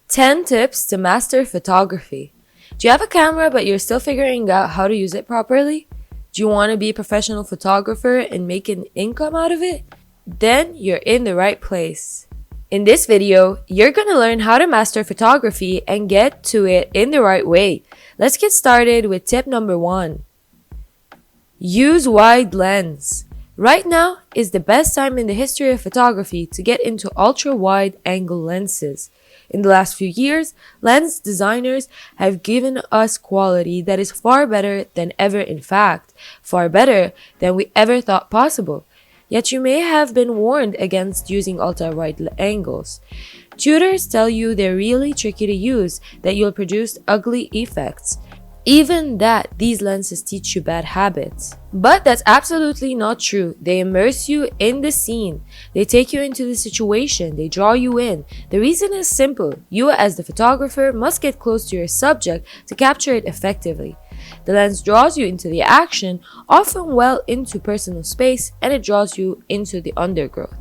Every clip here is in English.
10 tips to master photography. Do you have a camera but you're still figuring out how to use it properly? Do you want to be a professional photographer and make an income out of it? Then you're in the right place. In this video, you're going to learn how to master photography and get to it in the right way. Let's get started with tip number 1. Use wide lens. Right now is the best time in the history of photography to get into ultra-wide angle lenses. In the last few years, lens designers have given us quality that is far better than ever, in fact, far better than we ever thought possible. Yet you may have been warned against using ultra-wide angles. Tutors tell you they're really tricky to use, that you'll produce ugly effects. Even that, these lenses teach you bad habits. But that's absolutely not true. They immerse you in the scene. They take you into the situation. They draw you in. The reason is simple. You as the photographer must get close to your subject to capture it effectively. The lens draws you into the action, often well into personal space, and it draws you into the undergrowth.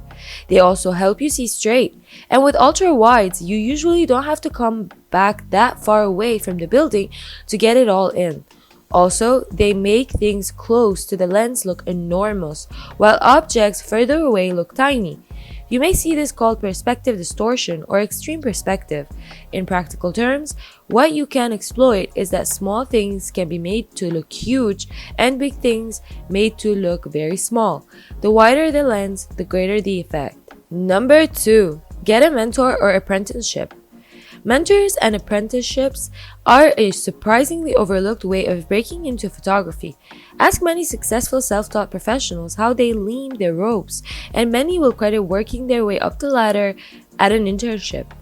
They also help you see straight. And with ultra wides, you usually don't have to come back that far away from the building to get it all in. Also, they make things close to the lens look enormous, while objects further away look tiny. You may see this called perspective distortion or extreme perspective. In practical terms, what you can exploit is that small things can be made to look huge and big things made to look very small. The wider the lens, the greater the effect. Number 2. Get a mentor or apprenticeship. Mentors and apprenticeships are a surprisingly overlooked way of breaking into photography. Ask many successful self-taught professionals how they lean their ropes, and many will credit working their way up the ladder at an internship.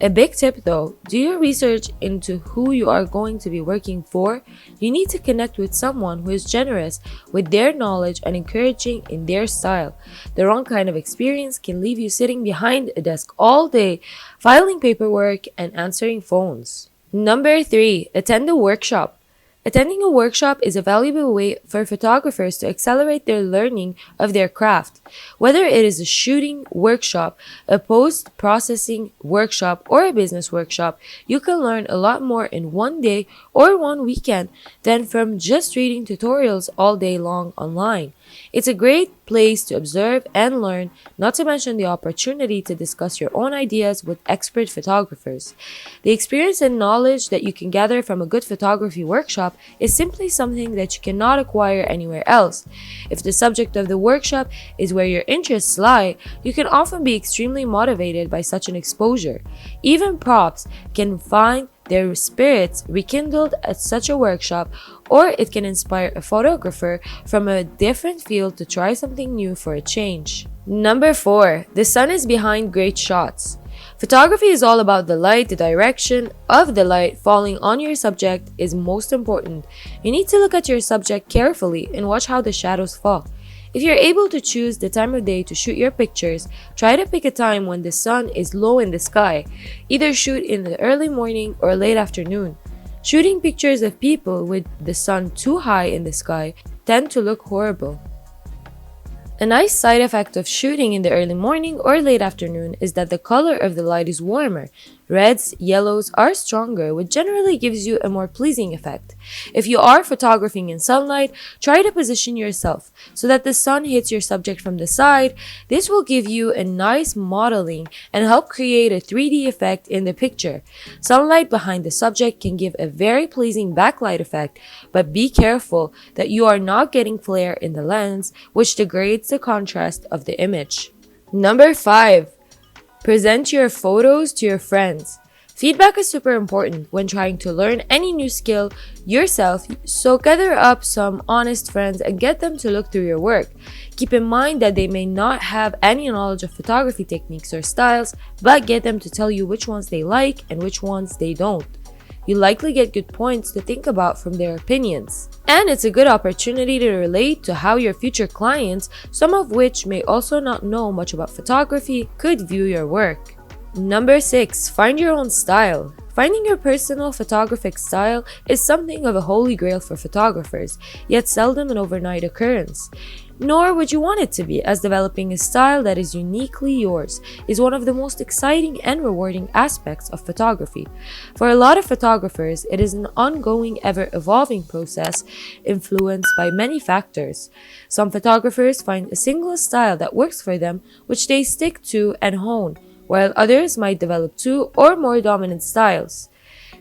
A big tip though, do your research into who you are going to be working for. You need to connect with someone who is generous with their knowledge and encouraging in their style. The wrong kind of experience can leave you sitting behind a desk all day, filing paperwork and answering phones. Number 3. Attend a workshop. Attending a workshop is a valuable way for photographers to accelerate their learning of their craft. Whether it is a shooting workshop, a post-processing workshop, or a business workshop, you can learn a lot more in one day or one weekend than from just reading tutorials all day long online. It's a great place to observe and learn, not to mention the opportunity to discuss your own ideas with expert photographers. The experience and knowledge that you can gather from a good photography workshop is simply something that you cannot acquire anywhere else. If the subject of the workshop is where your interests lie, you can often be extremely motivated by such an exposure. Even props can find their spirits rekindled at such a workshop, or it can inspire a photographer from a different field to try something new for a change. Number 4. The sun is behind great shots. Photography is all about the light. The direction of the light falling on your subject is most important. You need to look at your subject carefully and watch how the shadows fall. If you're able to choose the time of day to shoot your pictures, try to pick a time when the sun is low in the sky. Either shoot in the early morning or late afternoon. Shooting pictures of people with the sun too high in the sky tend to look horrible. A nice side effect of shooting in the early morning or late afternoon is that the color of the light is warmer. Reds, yellows are stronger, which generally gives you a more pleasing effect. If you are photographing in sunlight, try to position yourself so that the sun hits your subject from the side. This will give you a nice modeling and help create a 3D effect in the picture. Sunlight behind the subject can give a very pleasing backlight effect, but be careful that you are not getting flare in the lens, which degrades the contrast of the image. Number 5. Present your photos to your friends. Feedback is super important when trying to learn any new skill yourself, so gather up some honest friends and get them to look through your work. Keep in mind that they may not have any knowledge of photography techniques or styles, but get them to tell you which ones they like and which ones they don't. You likely get good points to think about from their opinions. And it's a good opportunity to relate to how your future clients, some of which may also not know much about photography, could view your work. Number 6. Find your own style. Finding your personal photographic style is something of a holy grail for photographers, yet seldom an overnight occurrence. nor would you want it to be, as developing a style that is uniquely yours is one of the most exciting and rewarding aspects of photography. For a lot of photographers, it is an ongoing, ever-evolving process influenced by many factors. Some photographers find a single style that works for them, which they stick to and hone, while others might develop two or more dominant styles.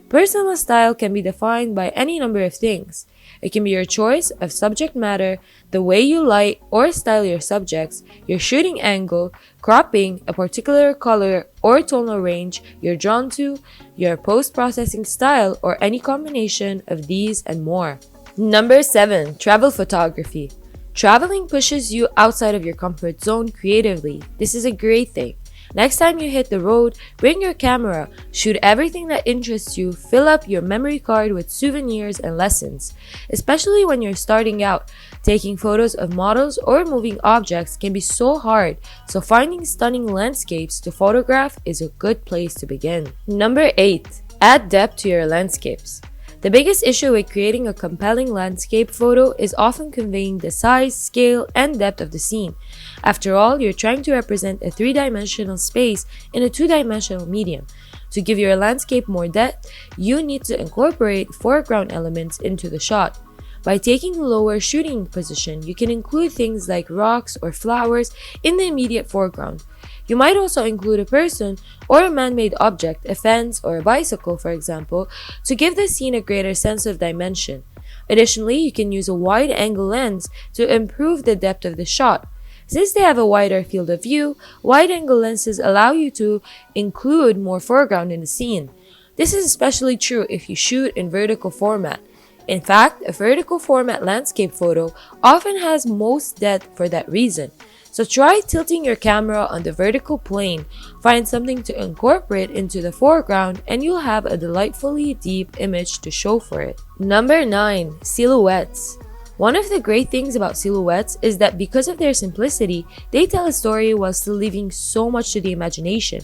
Personal style can be defined by any number of things. It can be your choice of subject matter, the way you light or style your subjects, your shooting angle, cropping, a particular color or tonal range you're drawn to, your post-processing style, or any combination of these and more. Number 7. Travel photography. Traveling pushes you outside of your comfort zone creatively. This is a great thing. Next time you hit the road, bring your camera, shoot everything that interests you, fill up your memory card with souvenirs and lessons. Especially when you're starting out, taking photos of models or moving objects can be so hard, so finding stunning landscapes to photograph is a good place to begin. Number 8. Add depth to your landscapes. The biggest issue with creating a compelling landscape photo is often conveying the size, scale, and depth of the scene. After all, you're trying to represent a three-dimensional space in a two-dimensional medium. To give your landscape more depth, you need to incorporate foreground elements into the shot. By taking a lower shooting position, you can include things like rocks or flowers in the immediate foreground. You might also include a person or a man-made object, a fence or a bicycle for example, to give the scene a greater sense of dimension. Additionally, you can use a wide-angle lens to improve the depth of the shot. Since they have a wider field of view, wide-angle lenses allow you to include more foreground in the scene. This is especially true if you shoot in vertical format. In fact, a vertical format landscape photo often has most depth for that reason. So try tilting your camera on the vertical plane, find something to incorporate into the foreground, and you'll have a delightfully deep image to show for it. Number 9. Silhouettes. One of the great things about silhouettes is that because of their simplicity, they tell a story while still leaving so much to the imagination.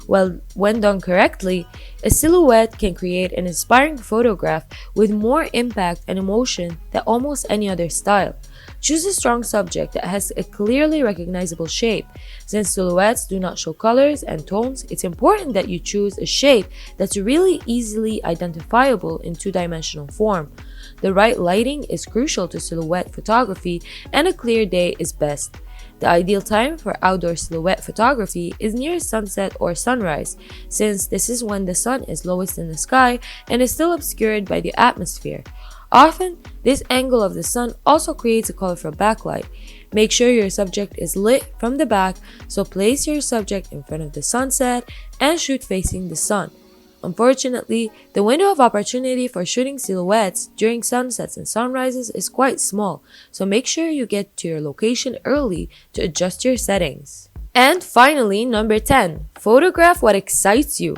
Well, when done correctly, a silhouette can create an inspiring photograph with more impact and emotion than almost any other style. Choose a strong subject that has a clearly recognizable shape. Since silhouettes do not show colors and tones, it's important that you choose a shape that's really easily identifiable in two-dimensional form. The right lighting is crucial to silhouette photography, and a clear day is best. The ideal time for outdoor silhouette photography is near sunset or sunrise, since this is when the sun is lowest in the sky and is still obscured by the atmosphere. Often, this angle of the sun also creates a colorful backlight. Make sure your subject is lit from the back, so place your subject in front of the sunset and shoot facing the sun. Unfortunately, the window of opportunity for shooting silhouettes during sunsets and sunrises is quite small, so make sure you get to your location early to adjust your settings. And finally, number 10. Photograph what excites you.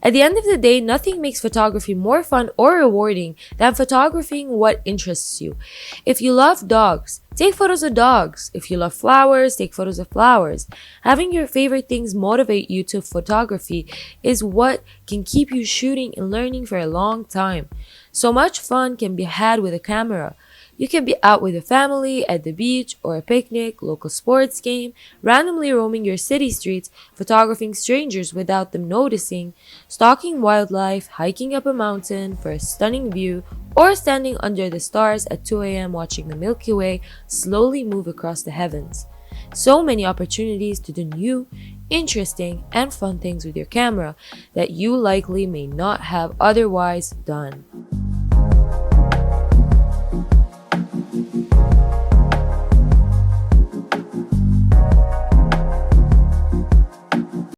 At the end of the day, nothing makes photography more fun or rewarding than photographing what interests you. If you love dogs, take photos of dogs. If you love flowers, take photos of flowers. Having your favorite things motivate you to photography is what can keep you shooting and learning for a long time. So much fun can be had with a camera. You can be out with a family, at the beach, or a picnic, local sports game, randomly roaming your city streets, photographing strangers without them noticing, stalking wildlife, hiking up a mountain for a stunning view, or standing under the stars at 2 a.m. watching the Milky Way slowly move across the heavens. So many opportunities to do new, interesting, and fun things with your camera that you likely may not have otherwise done.